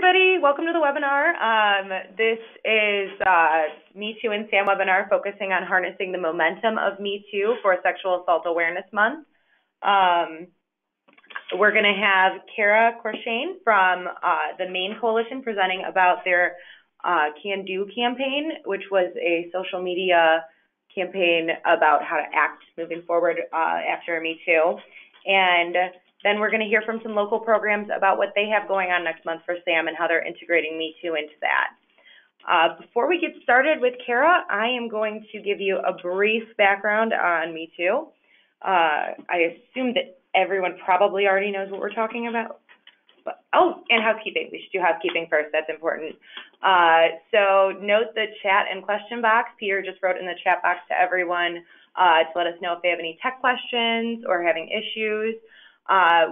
everybody. Welcome to the webinar. This is Me Too and SAAM webinar focusing on harnessing the momentum of Me Too for Sexual Assault Awareness Month. We're going to have Cara Courchesne from the Maine Coalition presenting about their Can Do campaign, which was a social media campaign about how to act moving forward after Me Too. And then we're going to hear from some local programs about what they have going on next month for SAAM and how they're integrating Me Too into that. Before we get started with Cara, I am going to give you a brief background on Me Too. I assume that everyone probably already knows what we're talking about. But, and housekeeping. We should do housekeeping first. That's important. So note the chat and question box. Peter just wrote in the chat box to everyone to let us know if they have any tech questions or having issues.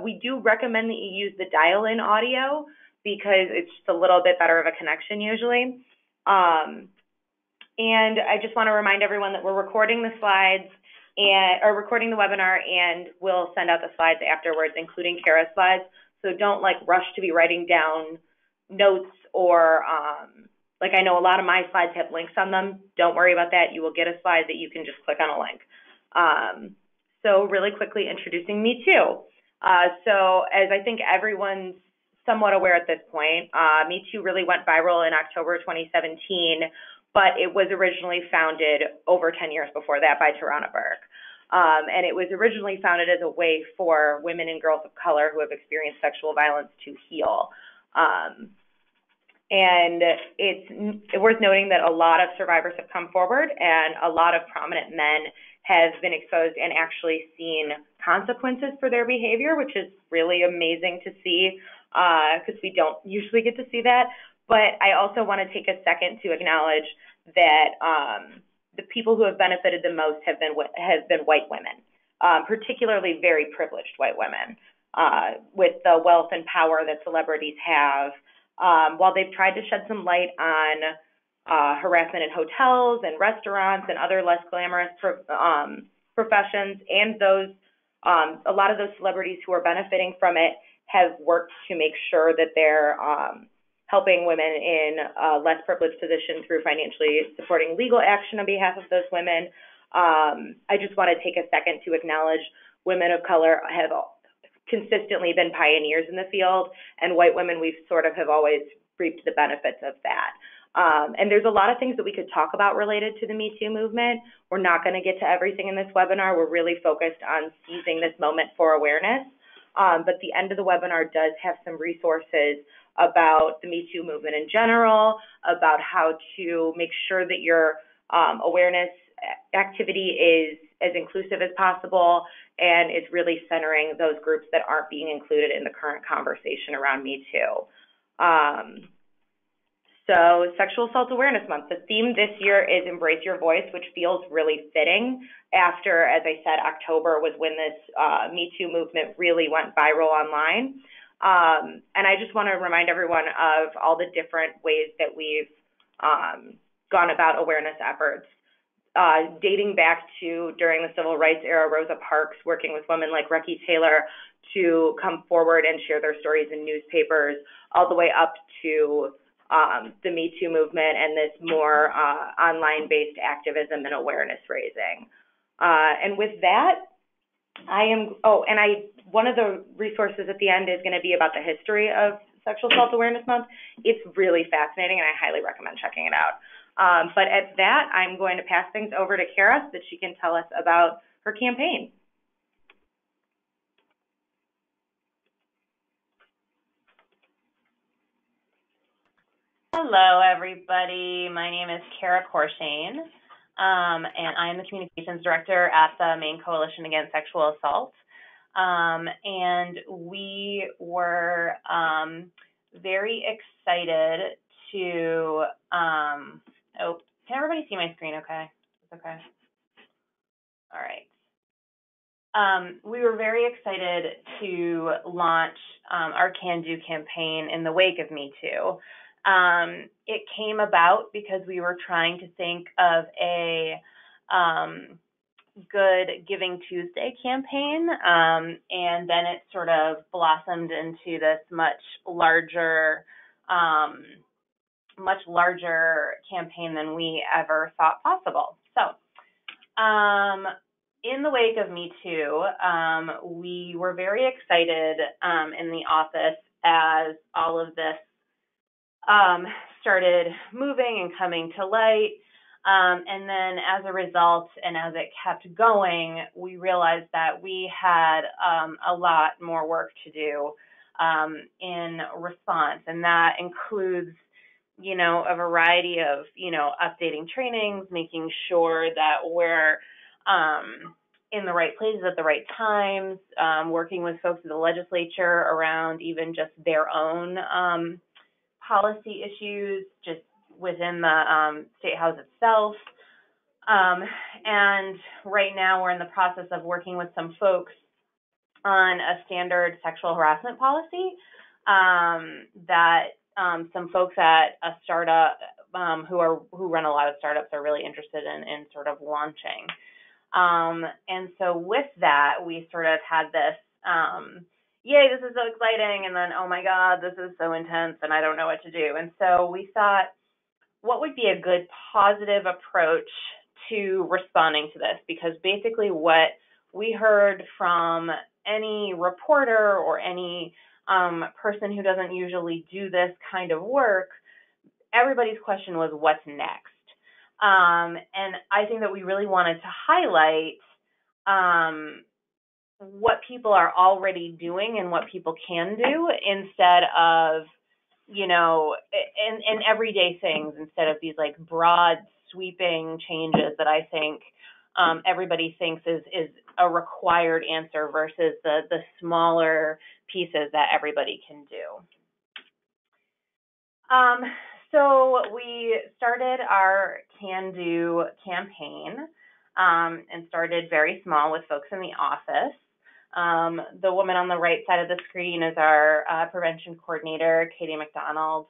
We do recommend that you use the dial-in audio because it's just a little bit better of a connection usually. And I just want to remind everyone that we're recording the slides or recording the webinar, and we'll send out the slides afterwards, including Cara's slides. So don't rush to be writing down notes or like I know a lot of my slides have links on them. Don't worry about that. You will get a slide that you can just click on a link. So really quickly introducing Me Too. So as I think everyone's somewhat aware at this point, Me Too really went viral in October 2017, but it was originally founded over 10 years before that by Tarana Burke. And it was originally founded as a way for women and girls of color who have experienced sexual violence to heal. And it's worth noting that a lot of survivors have come forward and a lot of prominent men have been exposed and actually seen consequences for their behavior, which is really amazing to see because we don't usually get to see that. But I also want to take a second to acknowledge that the people who have benefited the most have been white women, particularly very privileged white women with the wealth and power that celebrities have. While they've tried to shed some light on harassment in hotels and restaurants and other less glamorous professions, and those a lot of those celebrities who are benefiting from it have worked to make sure that they're helping women in less privileged positions through financially supporting legal action on behalf of those women. I just want to take a second to acknowledge women of color have consistently been pioneers in the field, and white women, we've sort of have always reaped the benefits of that. And there's a lot of things that we could talk about related to the Me Too movement. We're not going to get to everything in this webinar. We're really focused on seizing this moment for awareness. But the end of the webinar does have some resources about the Me Too movement in general, about how to make sure that your awareness activity is as inclusive as possible and is really centering those groups that aren't being included in the current conversation around Me Too. So Sexual Assault Awareness Month. The theme this year is Embrace Your Voice, which feels really fitting after, as I said, October was when this Me Too movement really went viral online. And I just want to remind everyone of all the different ways that we've gone about awareness efforts. Dating back to during the civil rights era, Rosa Parks working with women like Recky Taylor to come forward and share their stories in newspapers, all the way up to the Me Too movement and this more online-based activism and awareness raising. And with that, one of the resources at the end is going to be about the history of Sexual Assault Awareness Month. It's really fascinating, and I highly recommend checking it out. But at that, I'm going to pass things over to Cara so that she can tell us about her campaign. Hello, everybody. My name is Cara Courchesne, and I am the Communications Director at the Maine Coalition Against Sexual Assault. And we were very excited to, can everybody see my screen okay? It's okay? All right. We were very excited to launch our Can Do campaign in the wake of Me Too. It came about because we were trying to think of a good Giving Tuesday campaign, and then it sort of blossomed into this much larger much larger campaign than we ever thought possible. So, in the wake of Me Too, we were very excited in the office as all of this started moving and coming to light. And then as a result, and as it kept going, we realized that we had a lot more work to do in response. And that includes, a variety of, updating trainings, making sure that we're in the right places at the right times, working with folks in the legislature around even just their own policy issues just within the State House itself. And right now we're in the process of working with some folks on a standard sexual harassment policy that some folks at a startup who run a lot of startups are really interested in sort of launching. And so with that, we sort of had this yay, this is so exciting, and then, oh my God, this is so intense, and I don't know what to do. And so we thought, what would be a good positive approach to responding to this? Because basically what we heard from any reporter or any person who doesn't usually do this kind of work, everybody's question was, what's next? And I think that we really wanted to highlight what people are already doing and what people can do instead of, in everyday things, instead of these like broad sweeping changes that I think everybody thinks is a required answer versus the smaller pieces that everybody can do. So we started our Can Do campaign and started very small with folks in the office. The woman on the right side of the screen is our prevention coordinator, Katie McDonald,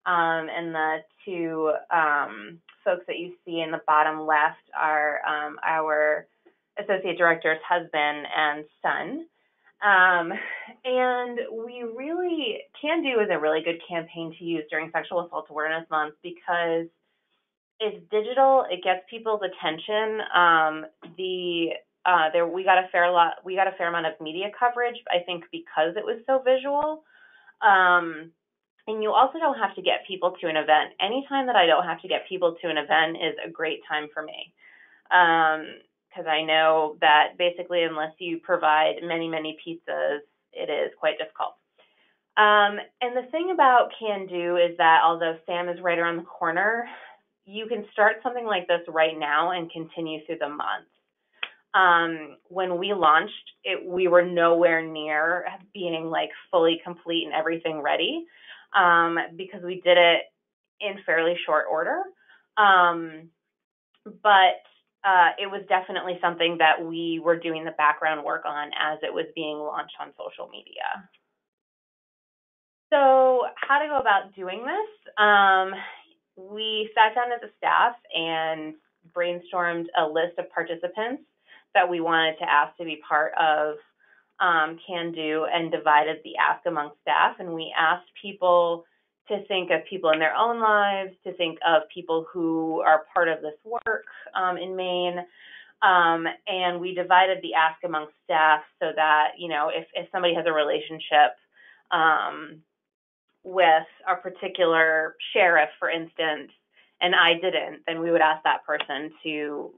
and the two folks that you see in the bottom left are our associate director's husband and son. And we really, Can Do is a really good campaign to use during Sexual Assault Awareness Month because it's digital, it gets people's attention. We got a fair amount of media coverage, I think, because it was so visual. And you also don't have to get people to an event. Anytime that I don't have to get people to an event is a great time for me. Because I know that basically unless you provide many, many pizzas, it is quite difficult. And the thing about Can Do is that although SAAM is right around the corner, you can start something like this right now and continue through the month. When we launched, we were nowhere near being like fully complete and everything ready because we did it in fairly short order. But it was definitely something that we were doing the background work on as it was being launched on social media. So how to go about doing this? We sat down as a staff and brainstormed a list of participants that we wanted to ask to be part of Can Do and divided the ask among staff. And we asked people to think of people in their own lives, to think of people who are part of this work in Maine. And we divided the ask among staff so that, if somebody has a relationship with a particular sheriff, for instance, and I didn't, then we would ask that person to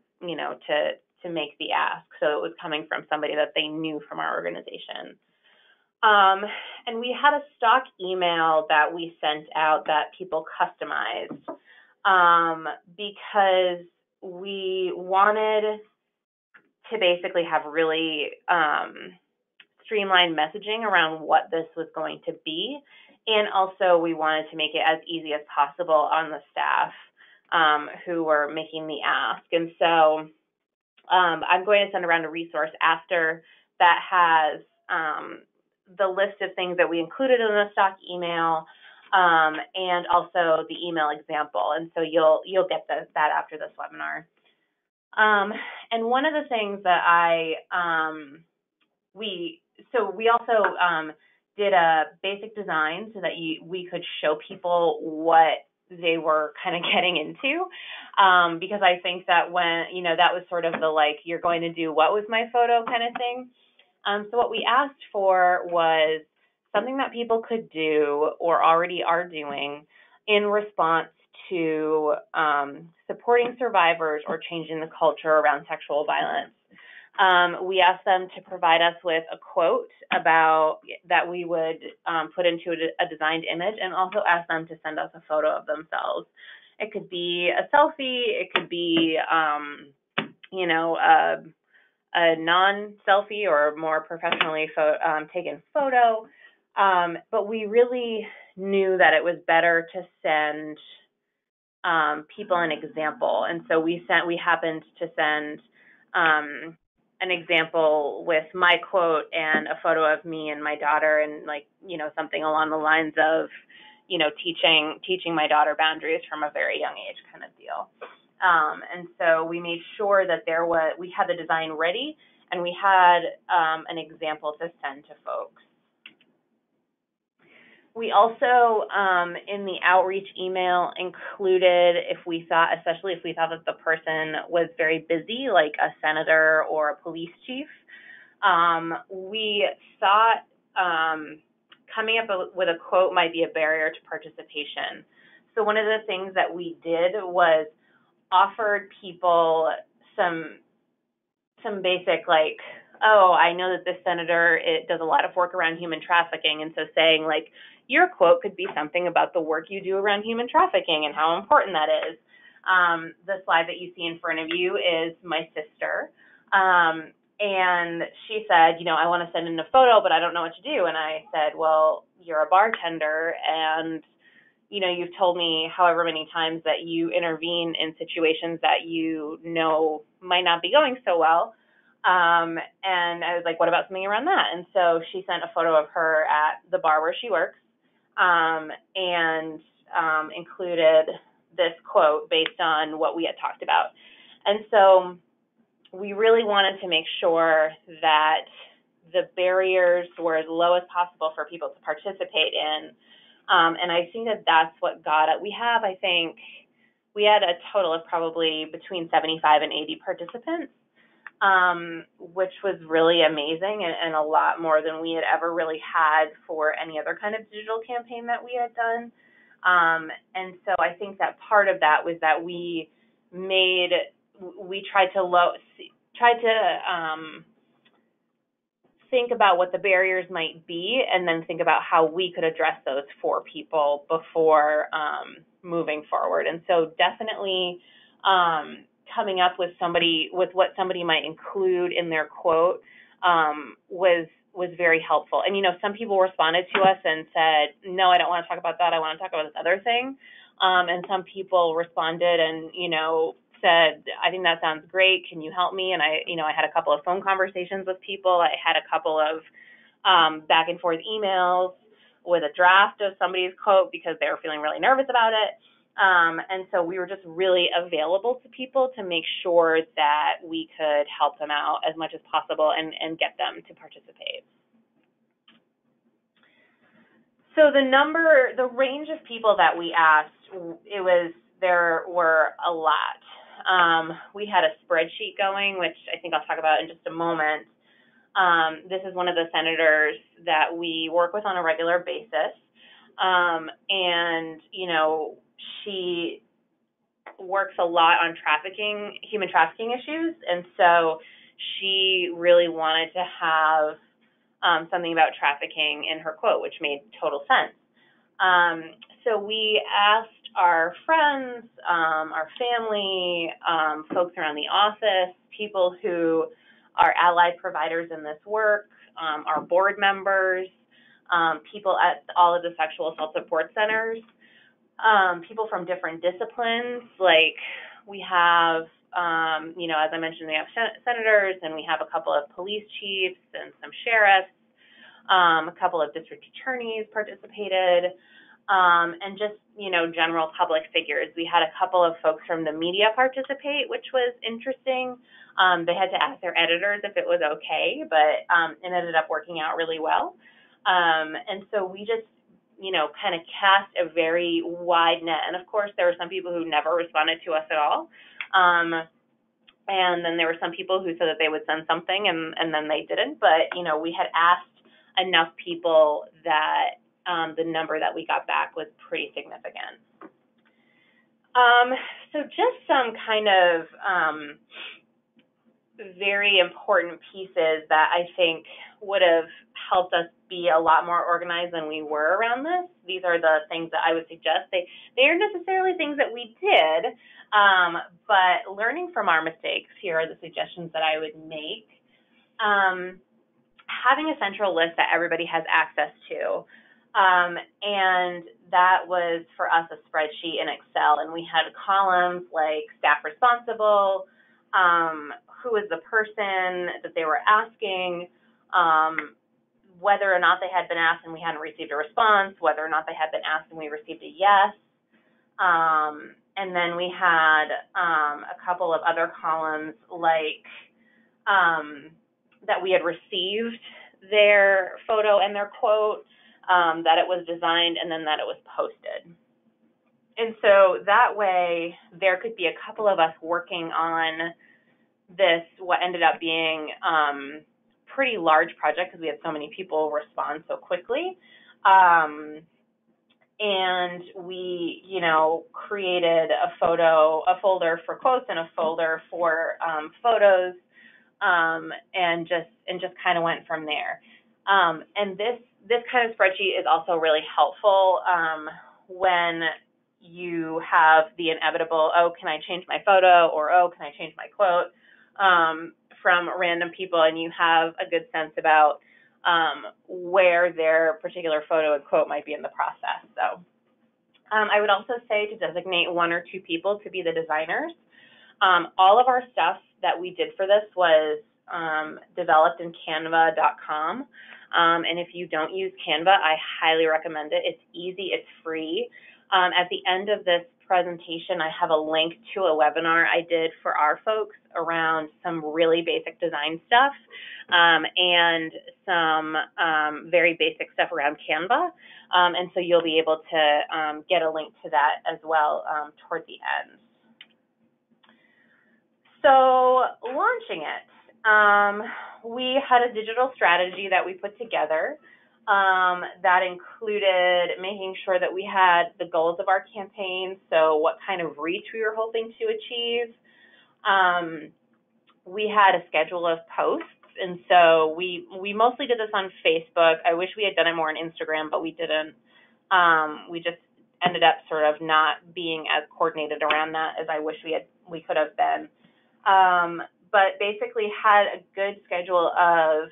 make the ask. So it was coming from somebody that they knew from our organization. And we had a stock email that we sent out that people customized because we wanted to basically have really streamlined messaging around what this was going to be. And also we wanted to make it as easy as possible on the staff who were making the ask. And so I'm going to send around a resource after that has the list of things that we included in the stock email and also the email example. And so you'll get that after this webinar. And one of the things that we also did a basic design so that we could show people what they were kind of getting into, because I think that when, that was sort of the, like, you're going to do what with my photo kind of thing. So what we asked for was something that people could do or already are doing in response to supporting survivors or changing the culture around sexual violence. We asked them to provide us with a quote about that we would put into a designed image, and also asked them to send us a photo of themselves. It could be a selfie, it could be, a non-selfie or more professionally taken photo. But we really knew that it was better to send people an example, and so we happened to send an example with my quote and a photo of me and my daughter, and something along the lines of teaching my daughter boundaries from a very young age kind of deal. And so we made sure that we had the design ready, and we had an example to send to folks. We also, in the outreach email, included, especially if we thought that the person was very busy, like a senator or a police chief, we thought coming up with a quote might be a barrier to participation. So one of the things that we did was offered people some basic, like, oh, I know that this senator does a lot of work around human trafficking, and so saying, like, your quote could be something about the work you do around human trafficking and how important that is. The slide that you see in front of you is my sister, and she said, I want to send in a photo, but I don't know what to do. And I said, well, you're a bartender, and you've told me however many times that you intervene in situations that might not be going so well. And I was like, what about something around that? And so she sent a photo of her at the bar where she works, and included this quote based on what we had talked about. And so we really wanted to make sure that the barriers were as low as possible for people to participate in. And I think that that's what got it. We had a total of probably between 75 and 80 participants, which was really amazing, and a lot more than we had ever really had for any other kind of digital campaign that we had done. And so I think that part of that was that we tried to think about what the barriers might be, and then think about how we could address those for people before moving forward. And so definitely coming up with what somebody might include in their quote was very helpful. And some people responded to us and said, no, I don't want to talk about that, I want to talk about this other thing. And some people responded and said, I think that sounds great, can you help me? And I had a couple of phone conversations with people. I had a couple of back and forth emails with a draft of somebody's quote because they were feeling really nervous about it. And so we were just really available to people to make sure that we could help them out as much as possible and get them to participate. So the range of people that we asked, there were a lot. We had a spreadsheet going, which I think I'll talk about in just a moment. This is one of the senators that we work with on a regular basis. And, she works a lot on human trafficking issues. And so she really wanted to have something about trafficking in her quote, which made total sense. So we asked our friends, our family, folks around the office, people who are allied providers in this work, our board members, people at all of the sexual assault support centers, people from different disciplines. Like we have, as I mentioned, we have senators, and we have a couple of police chiefs and some sheriffs, a couple of district attorneys participated, and just, general public figures. We had a couple of folks from the media participate, which was interesting. They had to ask their editors if it was okay, but it ended up working out really well. And so we just, kind of cast a very wide net. And of course, there were some people who never responded to us at all. And then there were some people who said that they would send something and then they didn't. But, we had asked enough people that the number that we got back was pretty significant. So just some kind of very important pieces that I think would have helped us be a lot more organized than we were around this. These are the things that I would suggest. They aren't necessarily things that we did, but learning from our mistakes, here are the suggestions that I would make. Having a central list that everybody has access to. And that was for us a spreadsheet in Excel, and we had columns like staff responsible, who was the person that they were asking, whether or not they had been asked and we hadn't received a response, whether or not they had been asked and we received a yes. And then we had a couple of other columns like that we had received their photo and their quote, that it was designed, and then that it was posted. And so that way there could be a couple of us working on this, what ended up being pretty large project because we had so many people respond so quickly. And we, created a folder for quotes and a folder for photos, and just kind of went from there. And this kind of spreadsheet is also really helpful when you have the inevitable, oh, can I change my photo, or oh, can I change my quote, from random people, and you have a good sense about where their particular photo and quote might be in the process. So I would also say to designate 1 or 2 people to be the designers. All of our stuff that we did for this was developed in canva.com. And if you don't use Canva, I highly recommend it. It's easy, it's free. At the end of this presentation, I have a link to a webinar I did for our folks around some really basic design stuff, and some very basic stuff around Canva. And so you'll be able to get a link to that as well toward the end. So launching it, we had a digital strategy that we put together that included making sure that we had the goals of our campaign, so what kind of reach we were hoping to achieve. We had a schedule of posts, and so we mostly did this on Facebook. I wish we had done it more on Instagram, but we didn't. We just ended up sort of not being as coordinated around that as I wish we could have been. But basically had a good schedule of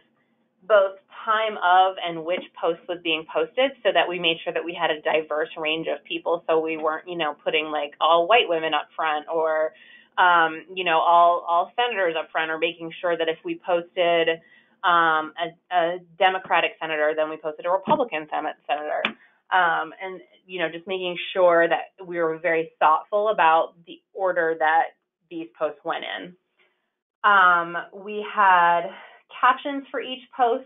both time of and which post was being posted, so that we made sure that we had a diverse range of people, so we weren't, putting like all white women up front, or all senators up front, or making sure that if we posted a Democratic senator, then we posted a Republican senator. And just making sure that we were very thoughtful about the order that these posts went in. We had captions for each post,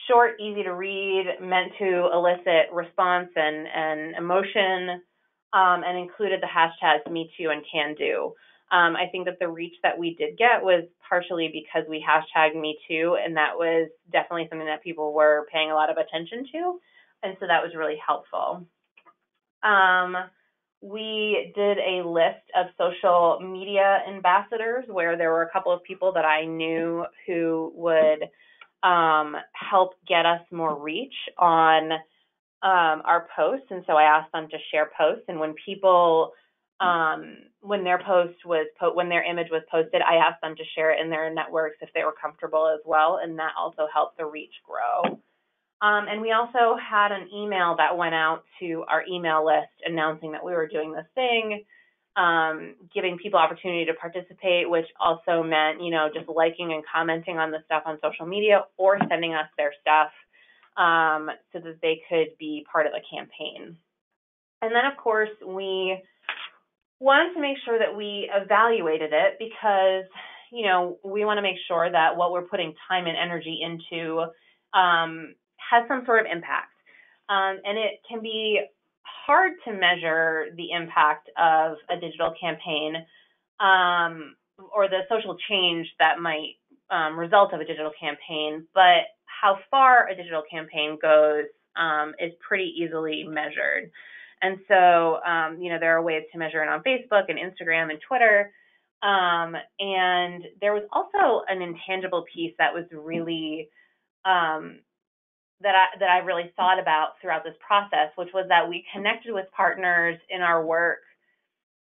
short, easy to read, meant to elicit response and emotion, and included the hashtags #MeToo and CanDo. I think that the reach that we did get was partially because we hashtagged #MeToo, and that was definitely something that people were paying a lot of attention to, and so that was really helpful. We did a list of social media ambassadors where there were a couple of people that I knew who would help get us more reach on our posts, and so I asked them to share posts. And when people, when their image was posted, I asked them to share it in their networks if they were comfortable as well, and that also helped the reach grow. And we also had an email that went out to our email list announcing that we were doing this thing, giving people opportunity to participate, which also meant, just liking and commenting on the stuff on social media or sending us their stuff so that they could be part of the campaign. And then, of course, we wanted to make sure that we evaluated it because, we want to make sure that what we're putting time and energy into has some sort of impact. And it can be hard to measure the impact of a digital campaign or the social change that might result of a digital campaign, but how far a digital campaign goes is pretty easily measured. And so, there are ways to measure it on Facebook and Instagram and Twitter. And there was also an intangible piece that was really that I really thought about throughout this process, which was that we connected with partners in our work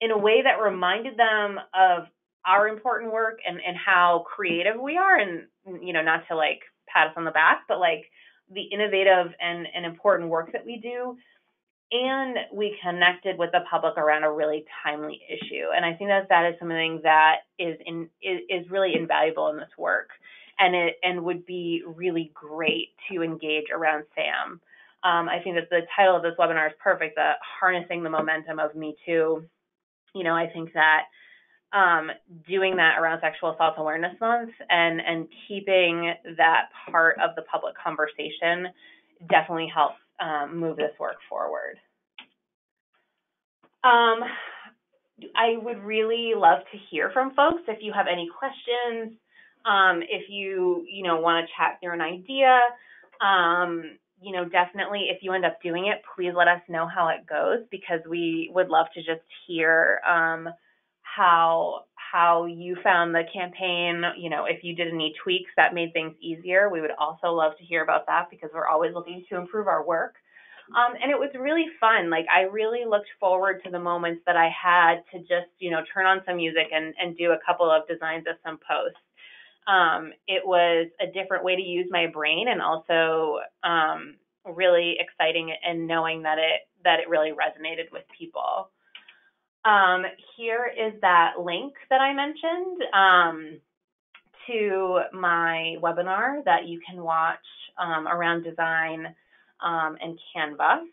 in a way that reminded them of our important work and how creative we are, and not to like pat us on the back, but like the innovative and important work that we do. And we connected with the public around a really timely issue. And I think that is something that is really invaluable in this work, and would be really great to engage around SAAM. I think that the title of this webinar is perfect, the Harnessing the Momentum of Me Too. I think that doing that around Sexual Assault Awareness Month and keeping that part of the public conversation definitely helps move this work forward. I would really love to hear from folks if you have any questions, if you want to chat through an idea. Definitely if you end up doing it, please let us know how it goes, because we would love to just hear how you found the campaign. If you did any tweaks that made things easier, we would also love to hear about that, because we're always looking to improve our work. And it was really fun. Like, I really looked forward to the moments that I had to just, turn on some music and do a couple of designs of some posts. It was a different way to use my brain, and also really exciting, and knowing that it really resonated with people. Here is that link that I mentioned to my webinar that you can watch around design and Canva.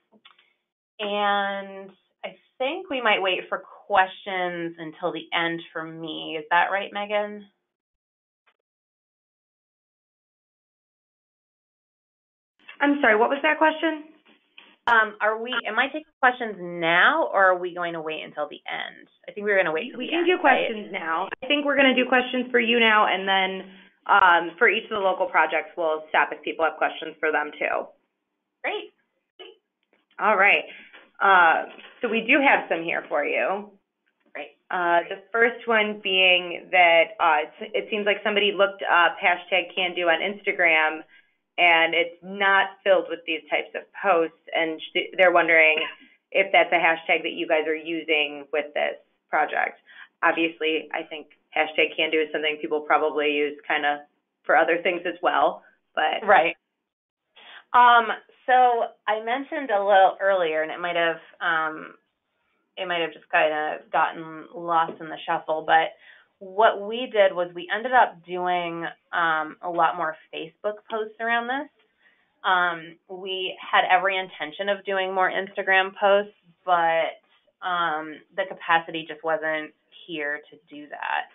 And I think we might wait for questions until the end for me. Is that right, Megan? I'm sorry, what was that question? Am I taking questions now, or are we going to wait until the end? I think we're going to wait until the end. We can do questions now. I think we're going to do questions for you now, and then for each of the local projects, we'll stop if people have questions for them too. Great. All right. So we do have some here for you. Great. The first one being that it seems like somebody looked up #CanDo on Instagram, and it's not filled with these types of posts, and they're wondering if that's a hashtag that you guys are using with this project. Obviously, I think #CanDo is something people probably use kind of for other things as well, but. Right. So I mentioned a little earlier, and it might have just kind of gotten lost in the shuffle, but what we did was we ended up doing a lot more Facebook posts around this. We had every intention of doing more Instagram posts, but the capacity just wasn't here to do that.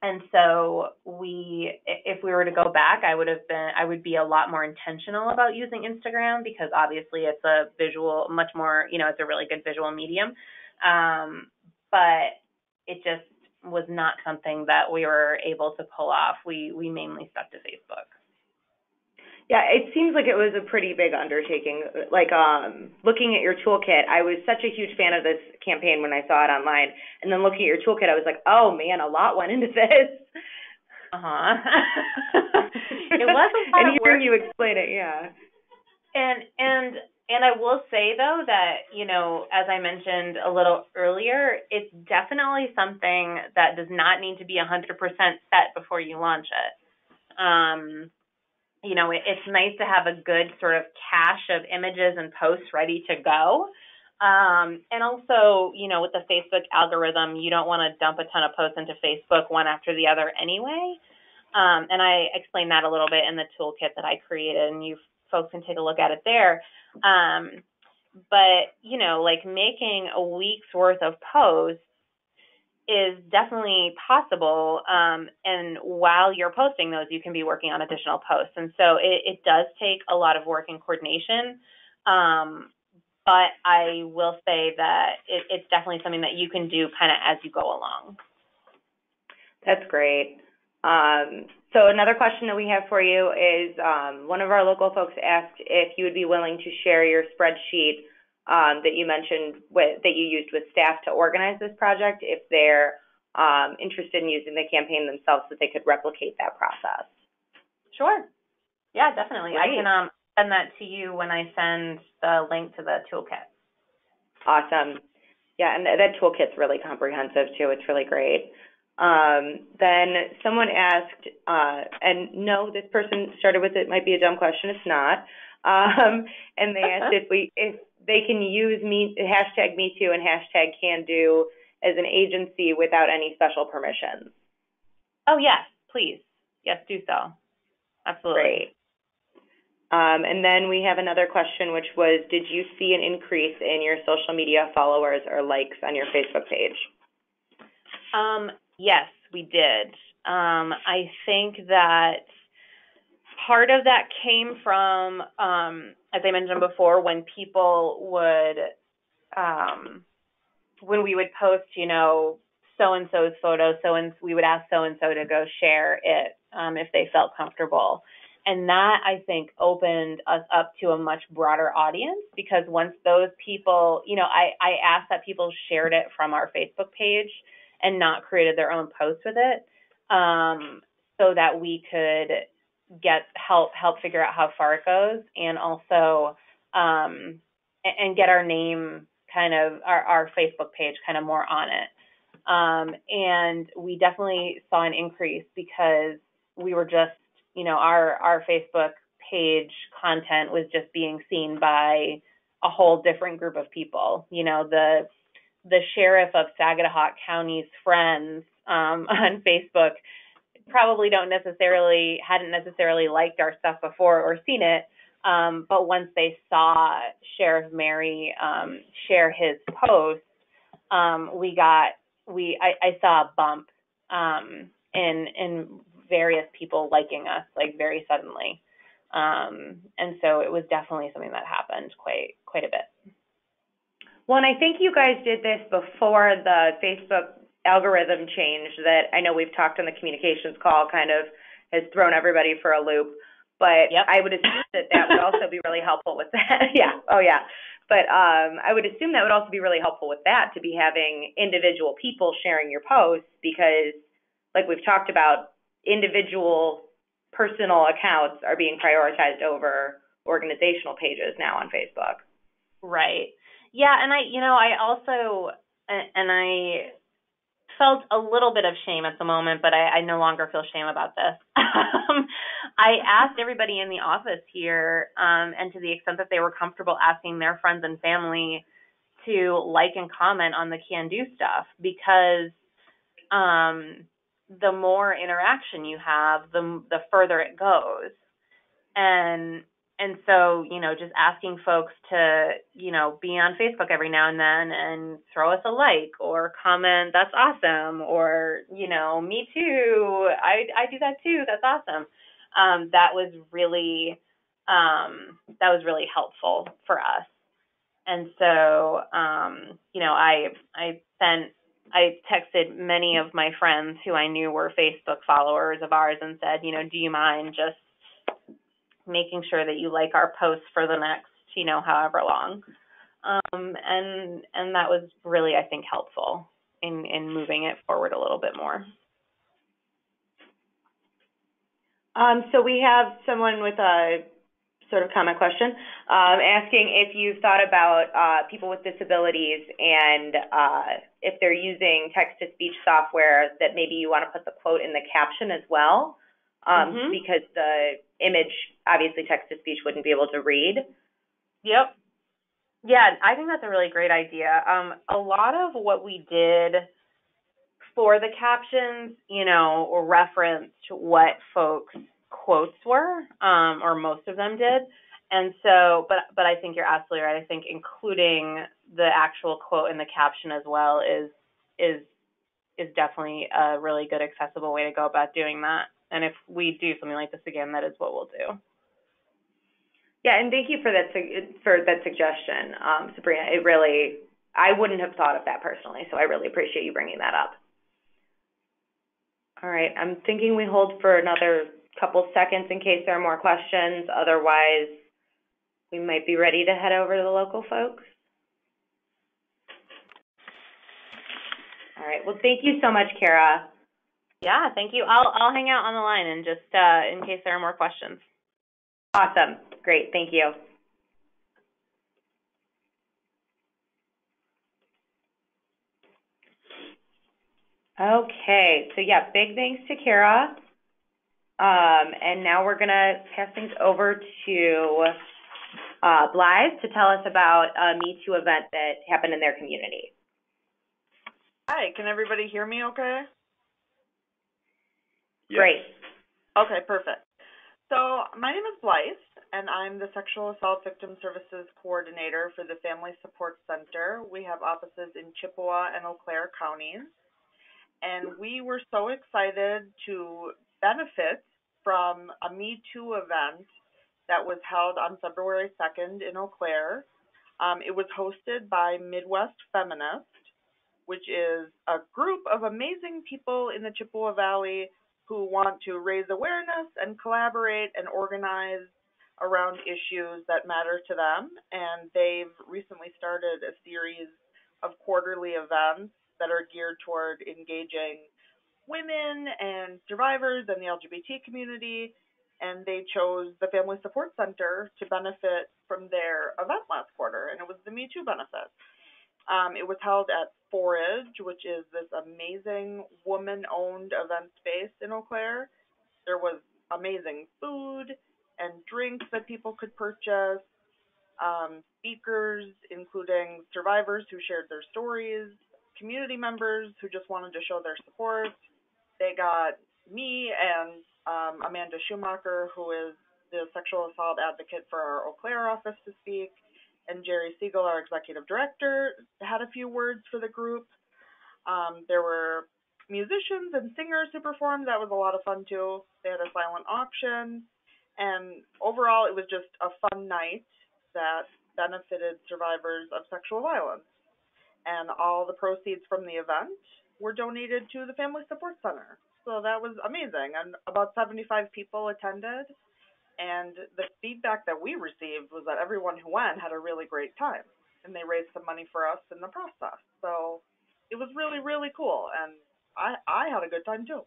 And so if we were to go back, I would be a lot more intentional about using Instagram, because obviously it's a visual, much more, it's a really good visual medium. But it just was not something that we were able to pull off. We mainly stuck to Facebook. Yeah, it seems like it was a pretty big undertaking. Like, looking at your toolkit, I was such a huge fan of this campaign when I saw it online. And then looking at your toolkit, I was like, oh, man, a lot went into this. Uh-huh. It was a lot and of work. hearing you explain it, yeah. And I will say, though, that, as I mentioned a little earlier, it's definitely something that does not need to be 100% set before you launch it. It's nice to have a good sort of cache of images and posts ready to go. And also, with the Facebook algorithm, you don't want to dump a ton of posts into Facebook one after the other anyway. And I explained that a little bit in the toolkit that I created, and you folks can take a look at it there. But, like making a week's worth of posts is definitely possible. And while you're posting those, you can be working on additional posts. And so it does take a lot of work and coordination. But I will say that it's definitely something that you can do kind of as you go along. That's great. So another question that we have for you is one of our local folks asked if you would be willing to share your spreadsheet that you mentioned that you used with staff to organize this project, if they're interested in using the campaign themselves so they could replicate that process. Sure. Yeah, definitely. Great. I can send that to you when I send the link to the toolkit. Awesome. Yeah, and that toolkit's really comprehensive too. It's really great. Then someone asked, and no, this person started with it might be a dumb question. It's not. And they asked if they can use hashtag Me Too and hashtag Can Do as an agency without any special permissions. Oh yes, please. Yes, do so. Absolutely. Great. And then we have another question, which was, did you see an increase in your social media followers or likes on your Facebook page? Yes, we did. I think that part of that came from, as I mentioned before, when people would, when we would post, so-and-so's photo, we would ask so-and-so to go share it if they felt comfortable. And that, I think, opened us up to a much broader audience, because once those people, I asked that people shared it from our Facebook page and not created their own posts with it, so that we could help figure out how far it goes, and also and get our name kind of our Facebook page kind of more on it. And we definitely saw an increase because we were just, our Facebook page content was just being seen by a whole different group of people. The sheriff of Saginaw County's friends on Facebook probably hadn't necessarily liked our stuff before or seen it, but once they saw Sheriff Mary share his post, I saw a bump in various people liking us, like, very suddenly, and so it was definitely something that happened quite a bit. Well, and I think you guys did this before the Facebook algorithm change that I know we've talked on the communications call kind of has thrown everybody for a loop. But yep. I would assume that would also be really helpful with that. Yeah. Oh, yeah. But I would assume that would also be really helpful with that, to be having individual people sharing your posts, because, like we've talked about, individual personal accounts are being prioritized over organizational pages now on Facebook. Right. Yeah, and I also felt a little bit of shame at the moment, but I no longer feel shame about this. I asked everybody in the office here, and to the extent that they were comfortable asking their friends and family to like and comment on the Can Do stuff, because the more interaction you have, the further it goes. And so, just asking folks to, be on Facebook every now and then and throw us a like or comment, that's awesome, or, me too, I do that too, that's awesome. That was really helpful for us. And so, I texted many of my friends who I knew were Facebook followers of ours and said, do you mind just making sure that you like our posts for the next, however long. And that was really, I think, helpful in moving it forward a little bit more. So we have someone with a sort of comment question asking if you've thought about people with disabilities and if they're using text-to-speech software, that maybe you want to put the quote in the caption as well. Because the image, obviously text-to-speech wouldn't be able to read. Yep. Yeah, I think that's a really great idea. A lot of what we did for the captions, referenced what folks' quotes were, or most of them did. And so, but I think you're absolutely right. I think including the actual quote in the caption as well is is definitely a really good, accessible way to go about doing that. And if we do something like this again, that is what we'll do. Yeah, and thank you for that suggestion, Sabrina. I wouldn't have thought of that personally, so I really appreciate you bringing that up. All right, I'm thinking we hold for another couple seconds in case there are more questions. Otherwise, we might be ready to head over to the local folks. All right, well, thank you so much, Cara. Yeah, thank you. I'll hang out on the line and just in case there are more questions. Awesome, great, thank you. Okay, so yeah, big thanks to Cara. And now we're gonna pass things over to Blythe to tell us about a Me Too event that happened in their community. Hi, can everybody hear me okay? Yes. Great. Okay, perfect. So my name is Blythe, and I'm the Sexual Assault Victim Services Coordinator for the Family Support Center. We have offices in Chippewa and Eau Claire counties, and we were so excited to benefit from a Me Too event that was held on February 2nd in Eau Claire. It was hosted by Midwest Feminist, which is a group of amazing people in the Chippewa Valley who want to raise awareness and collaborate and organize around issues that matter to them. And they've recently started a series of quarterly events that are geared toward engaging women and survivors and the LGBT community. And they chose the Family Support Center to benefit from their event last quarter, and it was the Me Too benefit. It was held at Forage, which is this amazing woman-owned event space in Eau Claire. There was amazing food and drinks that people could purchase, speakers, including survivors who shared their stories, community members who just wanted to show their support. They got me and Amanda Schumacher, who is the sexual assault advocate for our Eau Claire office, to speak. And Jerry Siegel, our executive director, had a few words for the group. There were musicians and singers who performed. That was a lot of fun, too. They had a silent auction. And overall, it was just a fun night that benefited survivors of sexual violence. And all the proceeds from the event were donated to the Family Support Center. So that was amazing. And about 75 people attended. And the feedback that we received was that everyone who went had a really great time, and they raised some money for us in the process. So it was really, really cool, and I had a good time too.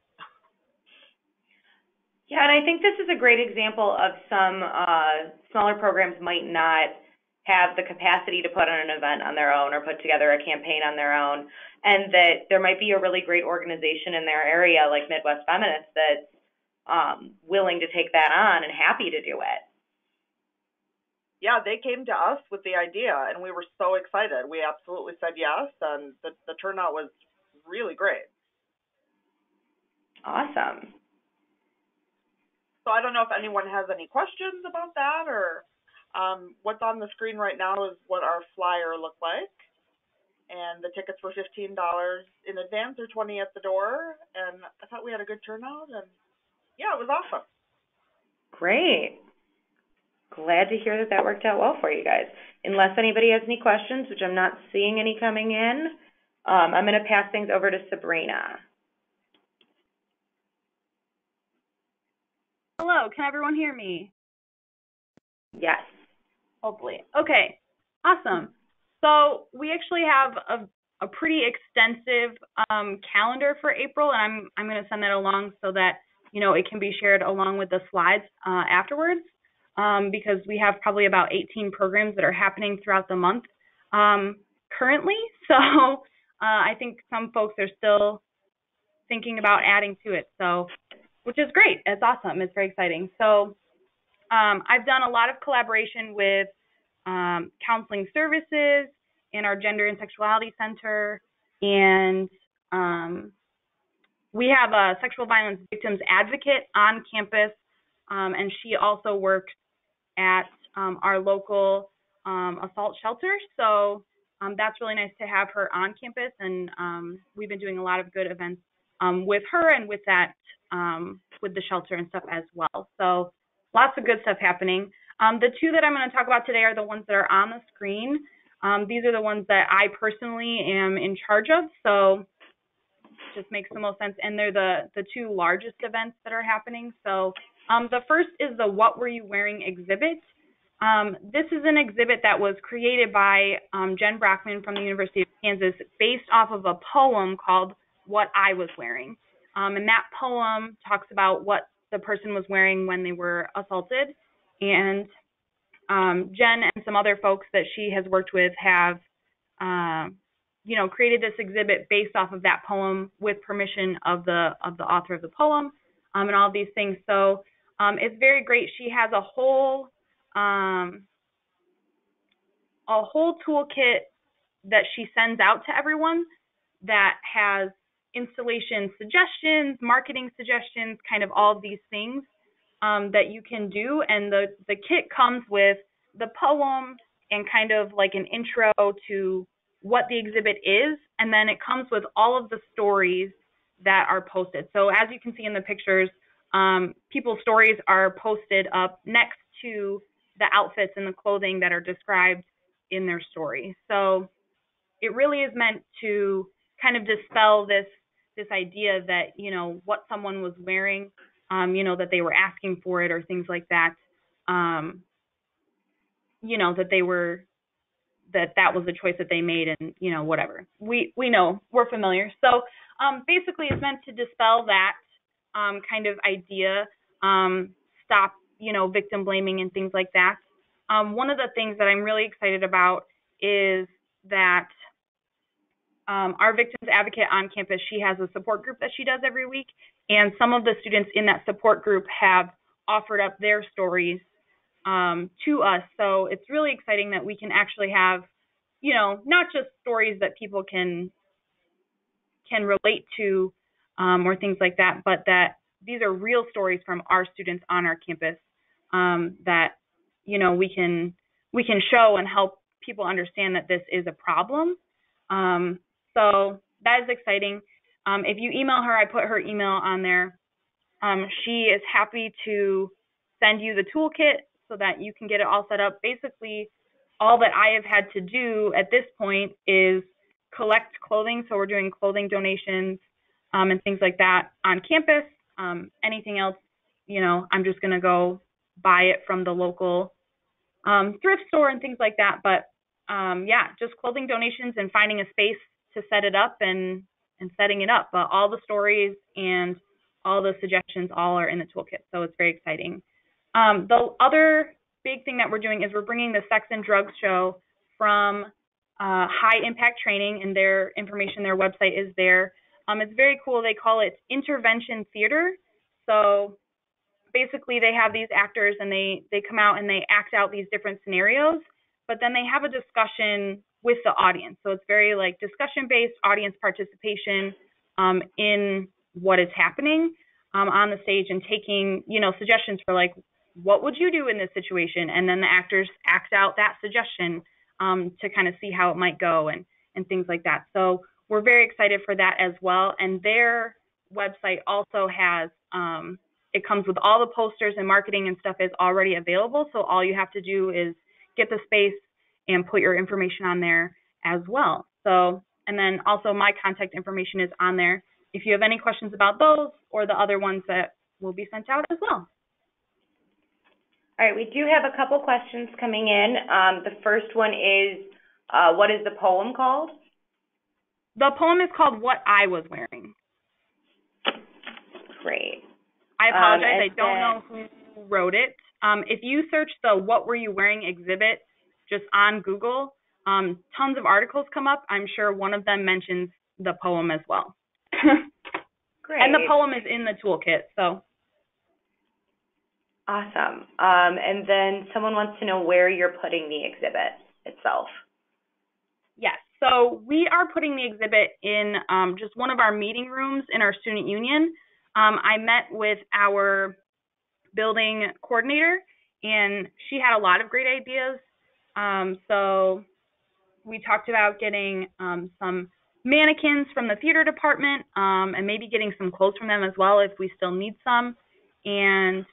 Yeah, and I think this is a great example of some smaller programs might not have the capacity to put on an event on their own or put together a campaign on their own, and that there might be a really great organization in their area like Midwest Feminist that's willing to take that on and happy to do it. Yeah, they came to us with the idea, and we were so excited. We absolutely said yes, and the turnout was really great. Awesome. So I don't know if anyone has any questions about that, or what's on the screen right now is what our flyer looked like. And the tickets were $15 in advance or $20 at the door, and I thought we had a good turnout, and yeah, it was awesome. Great. Glad to hear that worked out well for you guys. Unless anybody has any questions, which I'm not seeing any coming in, I'm going to pass things over to Sabrina. Hello, can everyone hear me? Yes. Hopefully. Okay, awesome. So we actually have a pretty extensive calendar for April, and I'm going to send that along so that it can be shared along with the slides afterwards, because we have probably about 18 programs that are happening throughout the month currently. So I think some folks are still thinking about adding to it, so which is great. It's awesome. It's very exciting. So I've done a lot of collaboration with counseling services in our Gender and Sexuality Center, and we have a sexual violence victims advocate on campus, and she also works at our local assault shelter. So that's really nice to have her on campus, and we've been doing a lot of good events with her and with that, with the shelter and stuff as well. So lots of good stuff happening. The two that I'm going to talk about today are the ones that are on the screen. These are the ones that I personally am in charge of, so just makes the most sense. And they're the two largest events that are happening. So the first is the What Were You Wearing exhibit. This is an exhibit that was created by Jen Brockman from the University of Kansas based off of a poem called What I Was Wearing. And that poem talks about what the person was wearing when they were assaulted. And Jen and some other folks that she has worked with have, created this exhibit based off of that poem with permission of the author of the poem, and all of these things. So it's very great. She has a whole toolkit that she sends out to everyone that has installation suggestions, marketing suggestions, kind of all of these things that you can do. And the kit comes with the poem and kind of like an intro to what the exhibit is, and then it comes with all of the stories that are posted. So as you can see in the pictures, people's stories are posted up next to the outfits and the clothing that are described in their story. So it really is meant to kind of dispel this idea that, what someone was wearing, that they were asking for it or things like that, that was the choice that they made, and, whatever. We know, we're familiar. So basically it's meant to dispel that kind of idea, stop, victim blaming and things like that. One of the things that I'm really excited about is that our victims advocate on campus, she has a support group that she does every week, and some of the students in that support group have offered up their stories to us. So it's really exciting that we can actually have, not just stories that people can relate to or things like that, but that these are real stories from our students on our campus that, we can show and help people understand that this is a problem. So that is exciting. If you email her, I put her email on there. She is happy to send you the toolkit so that you can get it all set up. Basically, all that I have had to do at this point is collect clothing. So we're doing clothing donations and things like that on campus. Anything else, I'm just going to go buy it from the local thrift store and things like that. But just clothing donations and finding a space to set it up and setting it up. But all the stories and all the suggestions all are in the toolkit. So it's very exciting. The other big thing that we're doing is we're bringing the Sex and Drugs show from High Impact Training, and their information, their website is there. It's very cool. They call it intervention theater. So basically they have these actors and they come out and they act out these different scenarios, but then they have a discussion with the audience. So it's very like discussion-based audience participation in what is happening on the stage, and taking, suggestions for like, what would you do in this situation? And then the actors act out that suggestion to kind of see how it might go and things like that. So we're very excited for that as well. And their website also has, it comes with all the posters and marketing and stuff is already available. So all you have to do is get the space and put your information on there as well. So, and then also my contact information is on there if you have any questions about those or the other ones that will be sent out as well. All right, we do have a couple questions coming in. The first one is, what is the poem called? The poem is called What I Was Wearing. Great. I apologize, I don't know who wrote it. If you search the What Were You Wearing exhibit just on Google, tons of articles come up. I'm sure one of them mentions the poem as well. Great. And the poem is in the toolkit, so. Awesome. And then someone wants to know where you're putting the exhibit itself. Yes, so we are putting the exhibit in just one of our meeting rooms in our student union. I met with our building coordinator, and she had a lot of great ideas. So we talked about getting some mannequins from the theater department, and maybe getting some clothes from them as well if we still need some. And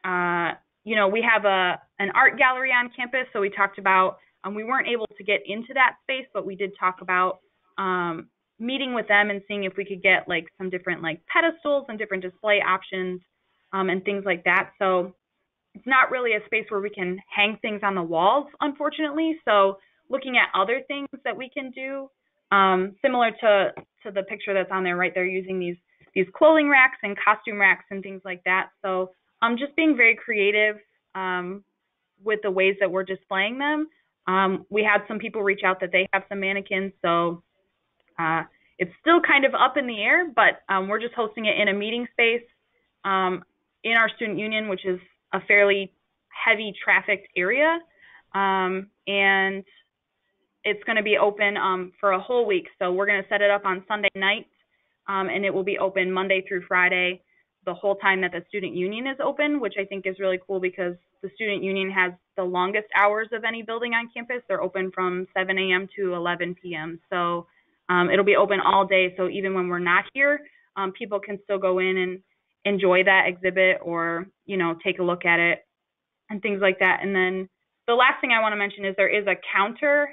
we have an art gallery on campus, so we talked about we weren't able to get into that space, but we did talk about meeting with them and seeing if we could get like some different like pedestals and different display options and things like that. So it's not really a space where we can hang things on the walls, unfortunately. So looking at other things that we can do, similar to the picture that's on there, right? They're using these clothing racks and costume racks and things like that. So just being very creative with the ways that we're displaying them. We had some people reach out that they have some mannequins, so it's still kind of up in the air, but we're just hosting it in a meeting space in our student union, which is a fairly heavy trafficked area, and it's going to be open for a whole week. So we're going to set it up on Sunday night, and it will be open Monday through Friday, the whole time that the student union is open, which I think is really cool because the student union has the longest hours of any building on campus. They're open from 7 a.m. to 11 p.m. So it'll be open all day. So even when we're not here, people can still go in and enjoy that exhibit or, take a look at it and things like that. And then the last thing I want to mention is there is a counter.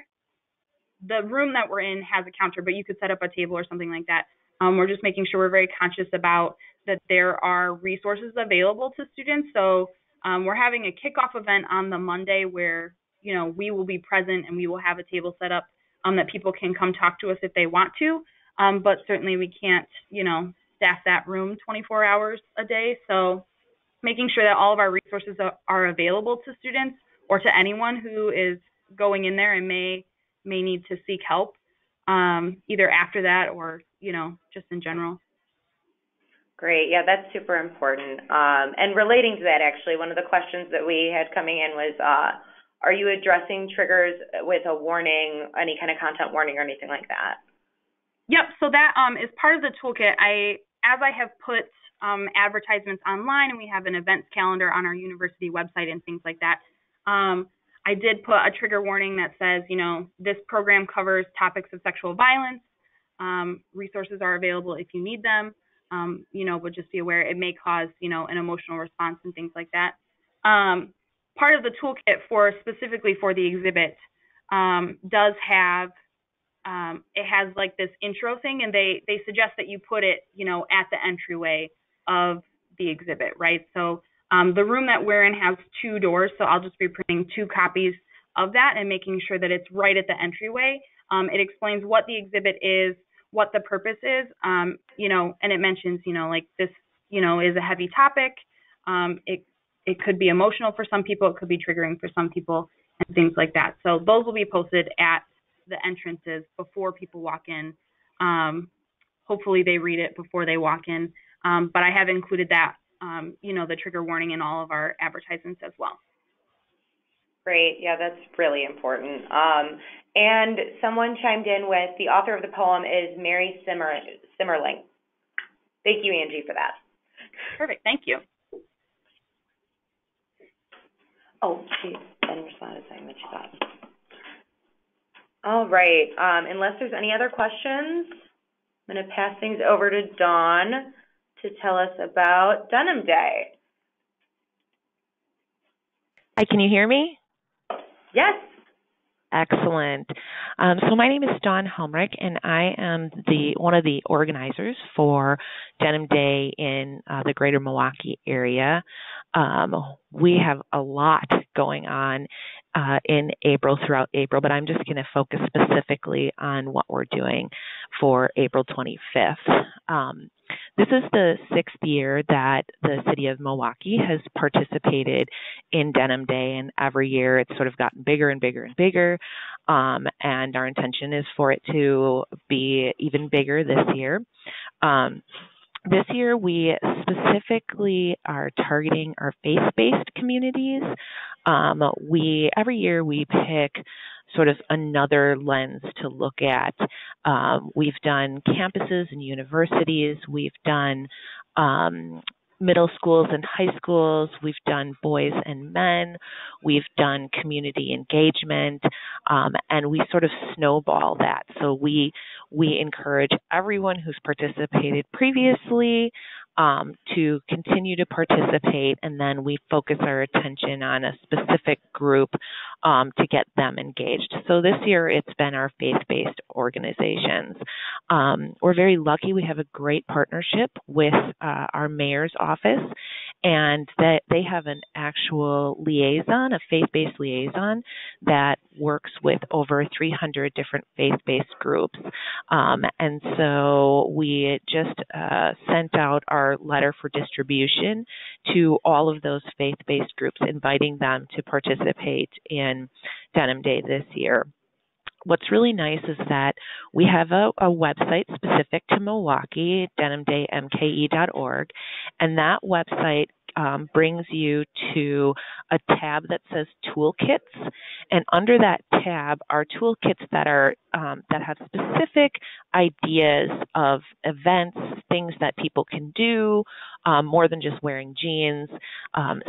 The room that we're in has a counter, but you could set up a table or something like that. We're just making sure we're very conscious about that there are resources available to students. So we're having a kickoff event on the Monday where, we will be present and we will have a table set up that people can come talk to us if they want to. But certainly we can't, staff that room 24 hours a day. So making sure that all of our resources are available to students or to anyone who is going in there and may need to seek help, either after that or, just in general. Great. Yeah, that's super important. And relating to that, actually, one of the questions that we had coming in was, are you addressing triggers with a warning, any kind of content warning or anything like that? Yep. So that is part of the toolkit. As I have put advertisements online, and we have an events calendar on our university website and things like that, I did put a trigger warning that says, this program covers topics of sexual violence. Resources are available if you need them, but just be aware it may cause, an emotional response and things like that. Part of the toolkit specifically for the exhibit does have, it has like this intro thing, and they suggest that you put it, at the entryway of the exhibit, right? So the room that we're in has 2 doors, so I'll just be printing 2 copies of that and making sure that it's right at the entryway. It explains what the exhibit is, what the purpose is, and it mentions, like this, is a heavy topic. It could be emotional for some people, it could be triggering for some people, and things like that. So those will be posted at the entrances before people walk in. Hopefully they read it before they walk in, but I have included that, the trigger warning in all of our advertisements as well. Great. Yeah, that's really important. And someone chimed in with the author of the poem is Mary Simmerling. Thank you, Angie, for that. Perfect. Thank you. Oh, she then responded saying that she thought. All right. Unless there's any other questions, I'm going to pass things over to Dawn to tell us about Denim Day. Hi, can you hear me? Yes. Excellent. So my name is Dawn Helmrich, and I am one of the organizers for Denim Day in the greater Milwaukee area. We have a lot going on throughout April, but I'm just going to focus specifically on what we're doing for April 25th. This is the 6th year that the city of Milwaukee has participated in Denim Day, and every year it's sort of gotten bigger and bigger and bigger, and our intention is for it to be even bigger this year. This year, we specifically are targeting our faith-based communities. Every year we pick sort of another lens to look at. We've done campuses and universities. We've done middle schools and high schools. We've done boys and men. We've done community engagement, and we sort of snowball that. So we encourage everyone who's participated previously to continue to participate, and then we focus our attention on a specific group to get them engaged. So this year it's been our faith-based organizations. We're very lucky. We have a great partnership with our mayor's office, and that they have an actual liaison, a faith-based liaison that works with over 300 different faith-based groups. And so we just sent out our letter for distribution to all of those faith-based groups, inviting them to participate in Denim Day this year. What's really nice is that we have a website specific to Milwaukee, denimdaymke.org, and that website brings you to a tab that says toolkits, and under that tab are toolkits that are that have specific ideas of events, things that people can do, more than just wearing jeans.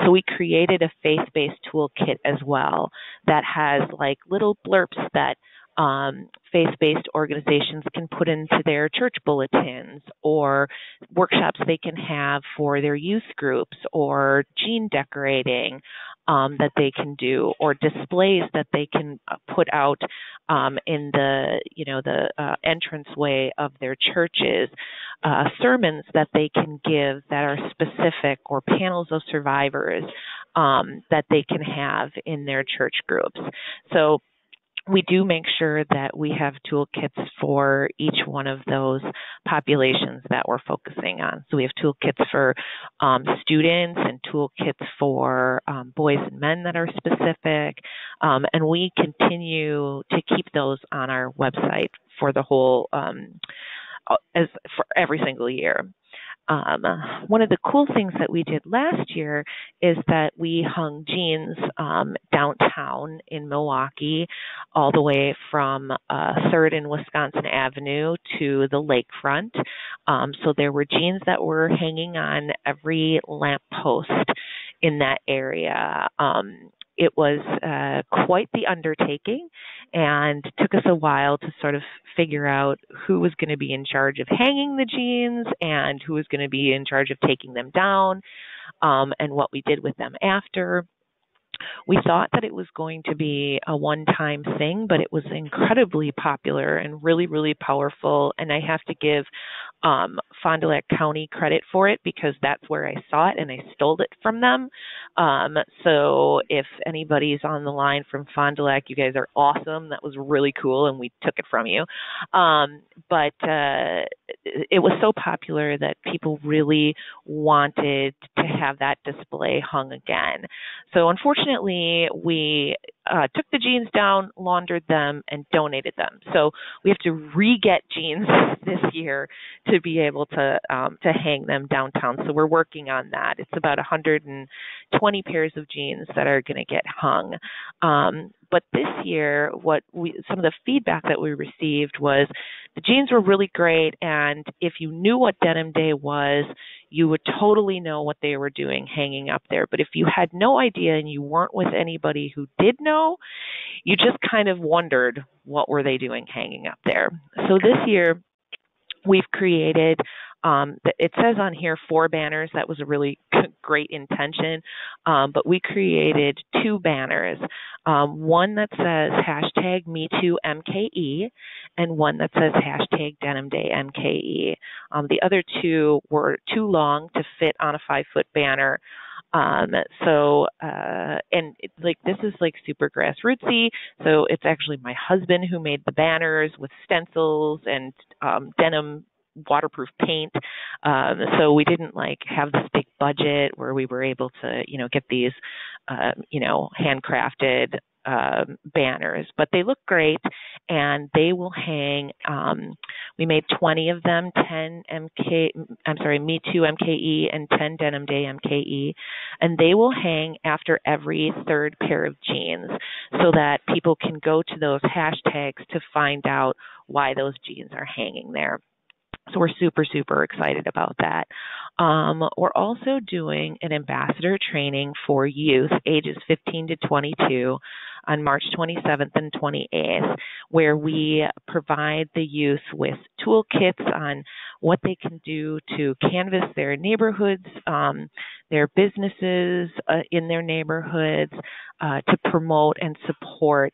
So we created a faith-based toolkit as well that has like little blurbs that faith-based organizations can put into their church bulletins, or workshops they can have for their youth groups, or jean decorating that they can do, or displays that they can put out in the entranceway of their churches, sermons that they can give that are specific, or panels of survivors that they can have in their church groups. So we do make sure that we have toolkits for each one of those populations that we're focusing on. So we have toolkits for students and toolkits for boys and men that are specific, and we continue to keep those on our website for the whole, for every single year. One of the cool things that we did last year is that we hung jeans downtown in Milwaukee, all the way from 3rd and Wisconsin Avenue to the lakefront. So there were jeans that were hanging on every lamppost in that area. It was quite the undertaking, and took us a while to sort of figure out who was going to be in charge of hanging the jeans and who was going to be in charge of taking them down, and what we did with them after. We thought that it was going to be a one-time thing, but it was incredibly popular and really, really powerful. And I have to give Fond du Lac County credit for it, because that's where I saw it and I stole it from them. So if anybody's on the line from Fond du Lac, you guys are awesome. That was really cool, and we took it from you. But it was so popular that people really wanted to have that display hung again. So unfortunately, we took the jeans down, laundered them, and donated them. So we have to re-get jeans this year to be able to hang them downtown. So we're working on that. It's about 120 pairs of jeans that are going to get hung. But this year, some of the feedback that we received was the jeans were really great, and if you knew what Denim Day was, you would totally know what they were doing hanging up there. But if you had no idea and you weren't with anybody who did know, you just kind of wondered, what were they doing hanging up there? So this year, we've created, it says on here 4 banners. That was a really great intention, but we created 2 banners, one that says hashtag #MeTooMKE and one that says hashtag DenimDayMKE. The other 2 were too long to fit on a 5-foot banner. This is like super grassrootsy. So it's actually my husband who made the banners with stencils and denim waterproof paint. So we didn't have this big budget where we were able to, get these, handcrafted banners, but they look great, and they will hang. We made 20 of them, 10 Me Too MKE and 10 Denim Day MKE, and they will hang after every 3rd pair of jeans, so that people can go to those hashtags to find out why those jeans are hanging there. So we're super, super excited about that. We're also doing an ambassador training for youth ages 15 to 22 on March 27th and 28th, where we provide the youth with toolkits on what they can do to canvass their neighborhoods, their businesses in their neighborhoods, to promote and support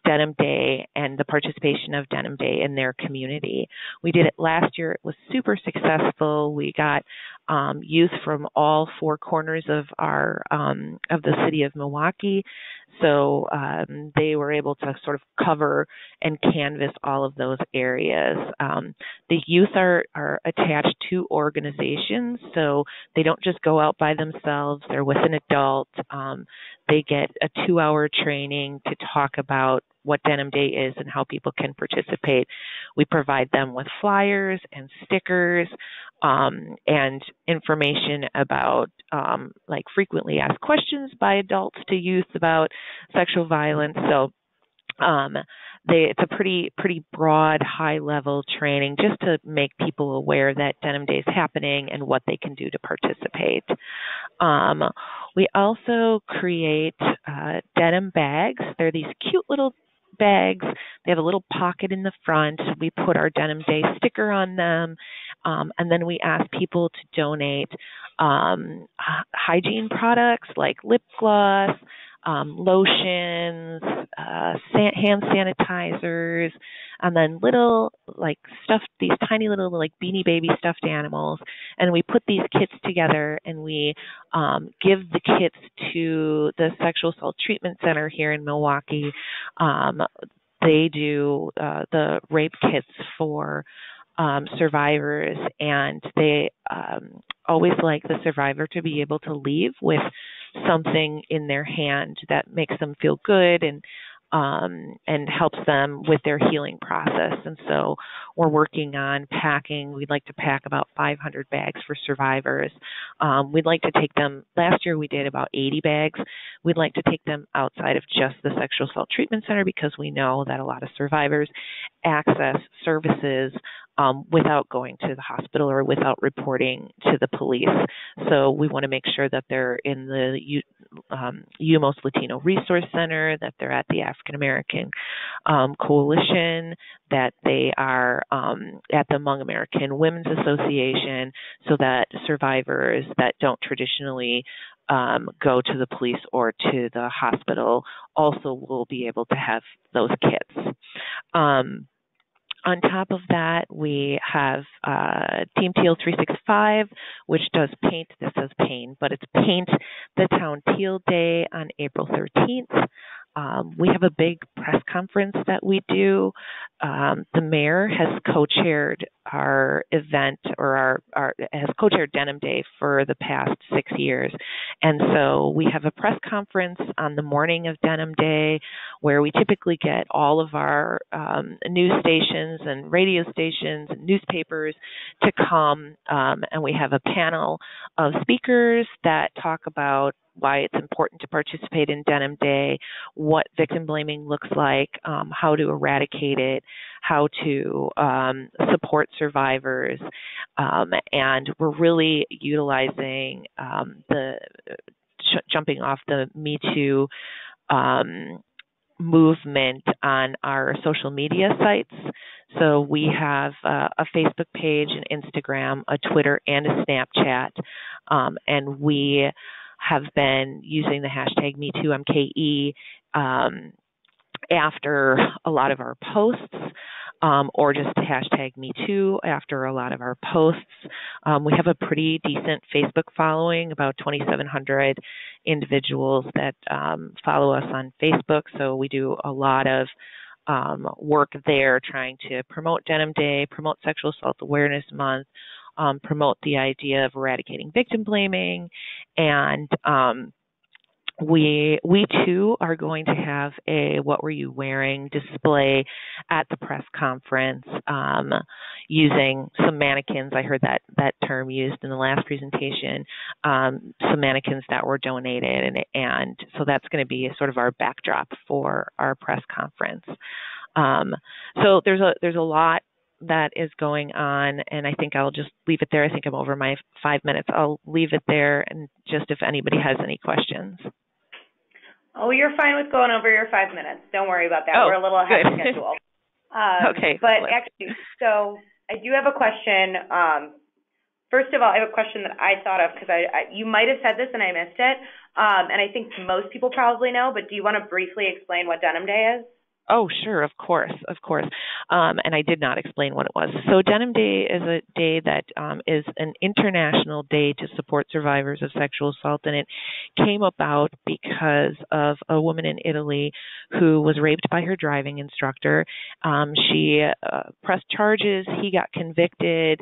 Denim Day and the participation of Denim Day in their community. We did it last year. It was super successful. We got youth from all four corners of the city of Milwaukee. So they were able to sort of cover and canvass all of those areas. The youth are attached to organizations, so they don't just go out by themselves. They're with an adult. They get a 2-hour training to talk about what Denim Day is and how people can participate. We provide them with flyers and stickers and information about like frequently asked questions by adults to youth about sexual violence. So it's a pretty broad, high-level training just to make people aware that Denim Day is happening and what they can do to participate. We also create denim bags. They're these cute little bags. They have a little pocket in the front. We put our Denim Day sticker on them, and then we ask people to donate hygiene products like lip gloss, lotions, hand sanitizers, and then little these tiny little Beanie Baby stuffed animals. And we put these kits together and we give the kits to the Sexual Assault Treatment Center here in Milwaukee. They do the rape kits for survivors, and they always like the survivor to be able to leave with something in their hand that makes them feel good and helps them with their healing process. And so we're working on packing. We'd like to pack about 500 bags for survivors. We'd like to take them, last year we did about 80 bags. We'd like to take them outside of just the Sexual Assault Treatment Center because we know that a lot of survivors access services without going to the hospital or without reporting to the police. So we want to make sure that they're in the UMOS Latino Resource Center, that they're at the African American Coalition, that they are at the Hmong American Women's Association, so that survivors that don't traditionally go to the police or to the hospital also will be able to have those kits. On top of that, we have Team Teal 365, which does paint. This says pain, but it's Paint the Town Teal Day on April 13th. We have a big press conference that we do. The mayor has co-chaired our event, or has co-chaired Denim Day for the past 6 years. And so we have a press conference on the morning of Denim Day where we typically get all of our news stations and radio stations and newspapers to come, and we have a panel of speakers that talk about why it's important to participate in Denim Day, what victim blaming looks like, how to eradicate it, how to support survivors, and we're really utilizing jumping off the Me Too movement on our social media sites. So we have a Facebook page, an Instagram, a Twitter, and a Snapchat, and we have been using the hashtag MeTooMKE after a lot of our posts, or just hashtag MeToo after a lot of our posts. We have a pretty decent Facebook following, about 2,700 individuals that follow us on Facebook. So we do a lot of work there trying to promote Denim Day, promote Sexual Assault Awareness Month, promote the idea of eradicating victim blaming, and we too are going to have a "What Were You Wearing" display at the press conference, using some mannequins. I heard that term used in the last presentation. Some mannequins that were donated, and so that's going to be sort of our backdrop for our press conference. So there's a lot that is going on, and I think I'll just leave it there. I think I'm over my 5 minutes. I'll leave it there, and just if anybody has any questions. Oh, you're fine with going over your 5 minutes. Don't worry about that. We're a little ahead of schedule. Okay. But actually, so I do have a question. First of all, I have a question that I thought of because you might have said this and I missed it. And I think most people probably know, but do you want to briefly explain what Denim Day is? Oh, sure, of course. And I did not explain what it was. So Denim Day is a day that is an international day to support survivors of sexual assault, and it came about because of a woman in Italy who was raped by her driving instructor. She pressed charges. He got convicted.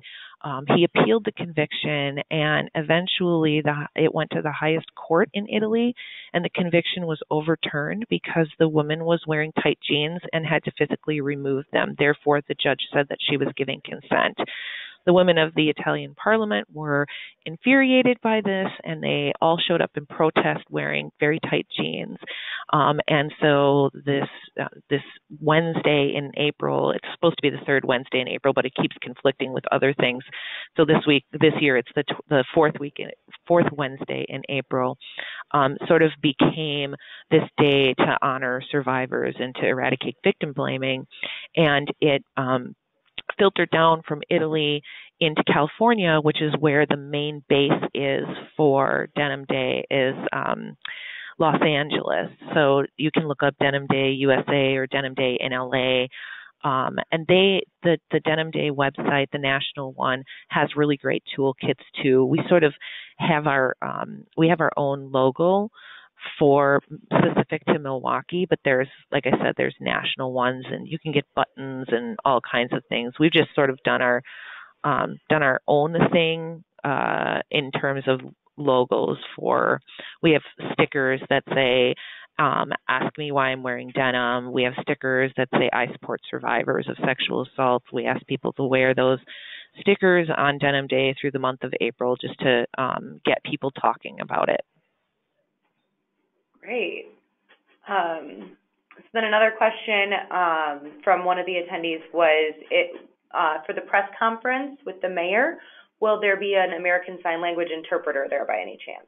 He appealed the conviction, and eventually it went to the highest court in Italy, and the conviction was overturned because the woman was wearing tight jeans and had to physically remove them. Therefore, the judge said that she was giving consent. The women of the Italian parliament were infuriated by this, and they all showed up in protest wearing very tight jeans. And so this Wednesday in April, it's supposed to be the third Wednesday in April, but it keeps conflicting with other things. So this year, it's the fourth Wednesday in April, sort of became this day to honor survivors and to eradicate victim blaming, and it filtered down from Italy into California, which is where the main base is for Denim Day, is Los Angeles. So you can look up Denim Day USA or Denim Day in LA. And the Denim Day website, the national one, has really great toolkits too. We sort of have our own logo for specific to Milwaukee, but there's, like I said, there's national ones, and you can get buttons and all kinds of things. We've just sort of done our own thing in terms of logos. We have stickers that say ask me why I'm wearing denim. We have stickers that say I support survivors of sexual assault. We ask people to wear those stickers on Denim Day through the month of April just to get people talking about it. Great. So then another question from one of the attendees was, for the press conference with the mayor, will there be an American Sign Language interpreter there by any chance?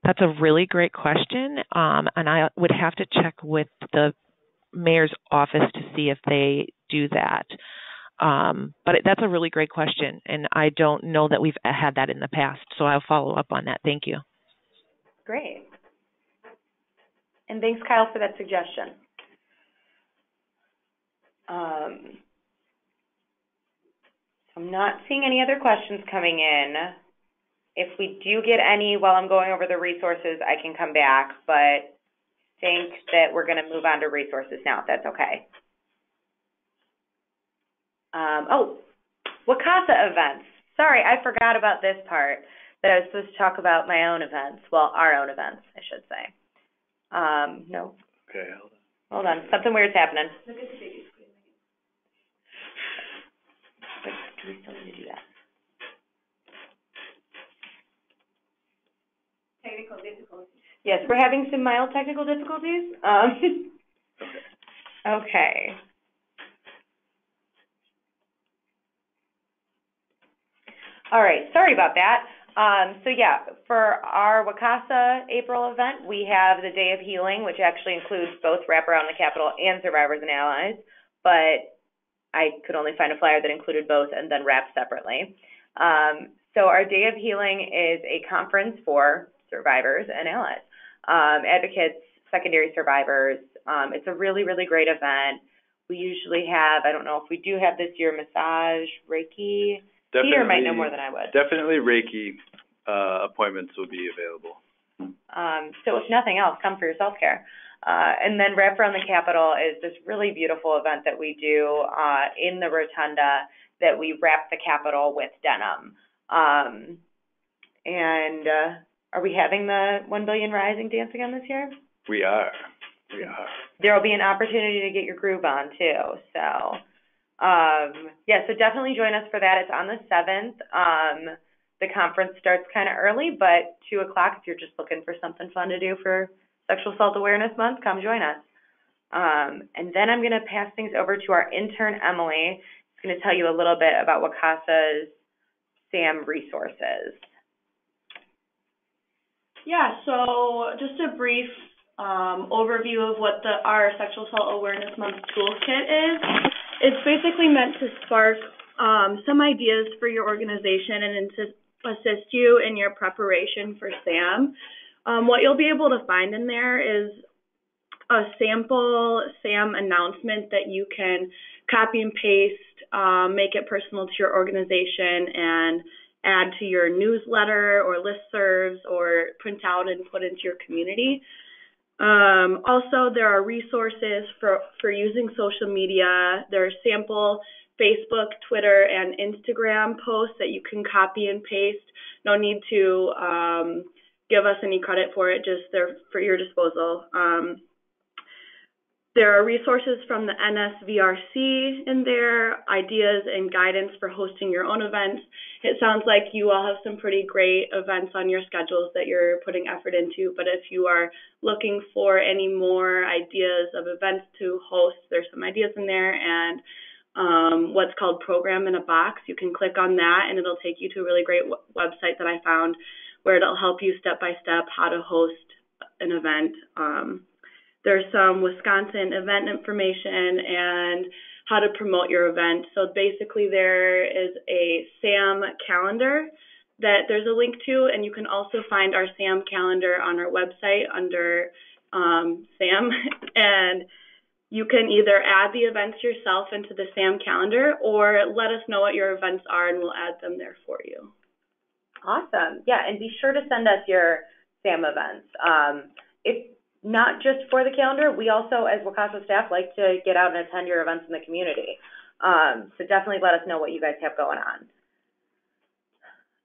That's a really great question, and I would have to check with the mayor's office to see if they do that. But that's a really great question, and I don't know that we've had that in the past, so I'll follow up on that. Thank you. Great. And thanks, Kyle, for that suggestion. I'm not seeing any other questions coming in. If we do get any while I'm going over the resources, I can come back, but I think that we're going to move on to resources now, if that's okay. MECASA events. Sorry, I forgot about this part, that I was supposed to talk about my own events. Well, our own events, I should say. No. Okay, hold on. Something weird's happening. But do we still need to do that? Technical difficulties. Yes, we're having some mild technical difficulties. Okay. All right, sorry about that. So yeah, for our MECASA April event, we have the Day of Healing, which actually includes both Wrap Around the Capitol and Survivors and Allies, but I could only find a flyer that included both and then wrapped separately. So our Day of Healing is a conference for survivors and allies, advocates, secondary survivors. It's a really, really great event. We usually have, I don't know if we do have this year, massage, Reiki. Peter might know more than I would. Definitely Reiki appointments will be available. So if nothing else, come for your self-care. And then Wrap Around the Capitol is this really beautiful event that we do in the Rotunda, that we wrap the Capitol with denim. Are we having the 1 Billion Rising dance again this year? We are. There will be an opportunity to get your groove on, too. So, so definitely join us for that. It's on the 7th. The conference starts kind of early, but 2 o'clock, if you're just looking for something fun to do for Sexual Assault Awareness Month, come join us. And then I'm going to pass things over to our intern, Emily, going to tell you a little bit about WCASA's SAAM resources. Yeah, so just a brief overview of what our Sexual Assault Awareness Month toolkit is. It's basically meant to spark some ideas for your organization and assist you in your preparation for SAAM. What you'll be able to find in there is a sample SAAM announcement that you can copy and paste, make it personal to your organization, and add to your newsletter or listservs or print out and put into your community. Also, there are resources for using social media. There are sample Facebook, Twitter, and Instagram posts that you can copy and paste. No need to give us any credit for it, just they're for your disposal. There are resources from the NSVRC in there, ideas and guidance for hosting your own events. It sounds like you all have some pretty great events on your schedules that you're putting effort into, but if you are looking for any more ideas of events to host, there's some ideas in there, and what's called Program in a Box. You can click on that, and it'll take you to a really great website that I found where it'll help you step by step how to host an event. There's some Wisconsin event information and how to promote your event. So basically there is a SAAM calendar that there's a link to, and you can also find our SAAM calendar on our website under SAAM. And you can either add the events yourself into the SAAM calendar or let us know what your events are and we'll add them there for you. Awesome. Yeah, and be sure to send us your SAAM events. If not just for the calendar, we also, as WCASA staff, like to get out and attend your events in the community. So definitely let us know what you guys have going on.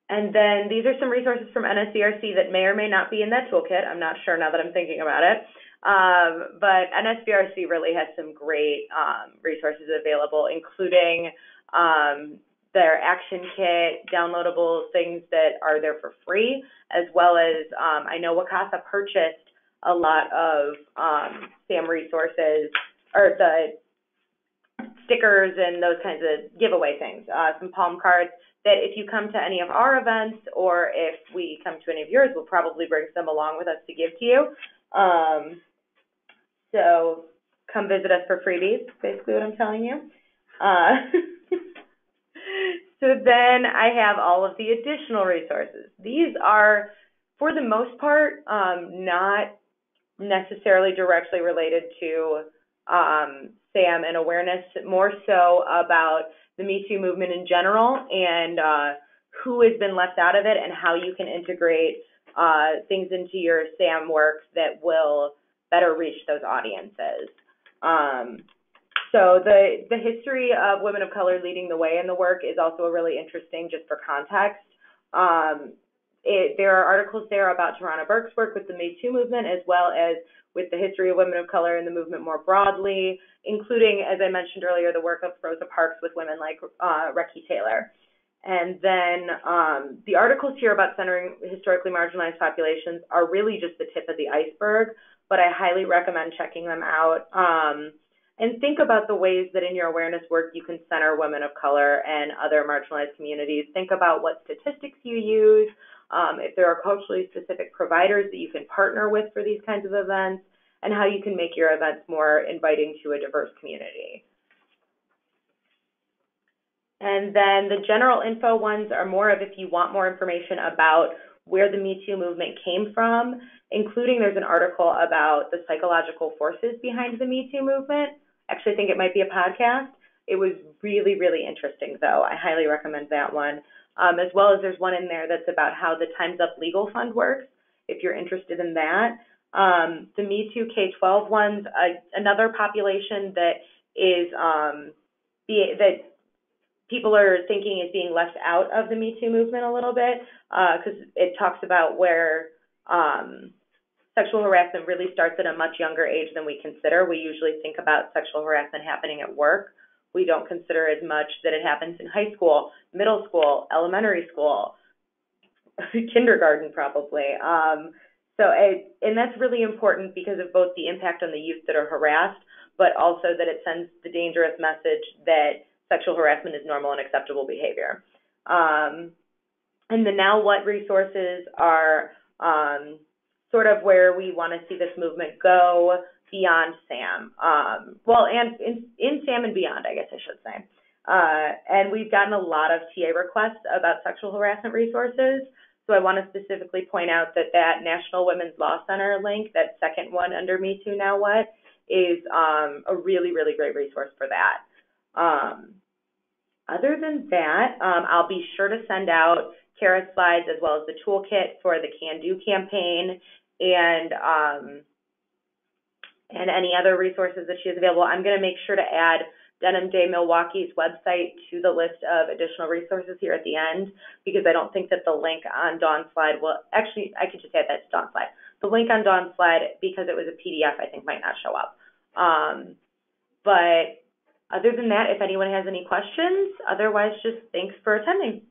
And then these are some resources from NSVRC that may or may not be in that toolkit. I'm not sure now that I'm thinking about it. But NSVRC really has some great resources available, including their action kit, downloadable things that are there for free, as well as I know WCASA purchased a lot of SAAM resources, or the stickers and those kinds of giveaway things, some palm cards that if you come to any of our events or if we come to any of yours, we'll probably bring some along with us to give to you. So come visit us for freebies, basically what I'm telling you. So then I have all of the additional resources. These are, for the most part, not necessarily directly related to SAAM and awareness, more so about the Me Too movement in general and who has been left out of it and how you can integrate things into your SAAM work that will better reach those audiences. So the history of women of color leading the way in the work is also really interesting, just for context. There are articles there about Tarana Burke's work with the Me Too movement, as well as with the history of women of color in the movement more broadly, including, as I mentioned earlier, the work of Rosa Parks with women like Recky Taylor. And then the articles here about centering historically marginalized populations are really just the tip of the iceberg, but I highly recommend checking them out. And think about the ways that in your awareness work you can center women of color and other marginalized communities. Think about what statistics you use, if there are culturally specific providers that you can partner with for these kinds of events, and how you can make your events more inviting to a diverse community. And then the general info ones are more of if you want more information about where the Me Too movement came from, including there's an article about the psychological forces behind the Me Too movement. Actually, I think it might be a podcast. It was really, really interesting, though. I highly recommend that one. As well as there's one in there that's about how the Time's Up Legal Fund works, if you're interested in that. The Me Too K-12 ones, another population that is that people are thinking is being left out of the Me Too movement a little bit, because it talks about where sexual harassment really starts at a much younger age than we consider. We usually think about sexual harassment happening at work. We don't consider as much that it happens in high school, middle school, elementary school, kindergarten probably. And that's really important because of both the impact on the youth that are harassed, but also that it sends the dangerous message that sexual harassment is normal and acceptable behavior. And the now what resources are sort of where we want to see this movement go beyond SAAM. And in SAAM and beyond, I guess I should say. And we've gotten a lot of TA requests about sexual harassment resources. So I want to specifically point out that National Women's Law Center link, that second one under Me Too Now What, is a really, really great resource for that. Other than that, I'll be sure to send out Cara's slides as well as the toolkit for the Can Do campaign and any other resources that she has available. I'm going to make sure to add Denim Day Milwaukee's website to the list of additional resources here at the end, because I don't think that the link on Dawn's slide will, actually, I could just add that to Dawn's slide. The link on Dawn's slide, because it was a PDF, I think might not show up. But other than that, if anyone has any questions, otherwise just thanks for attending.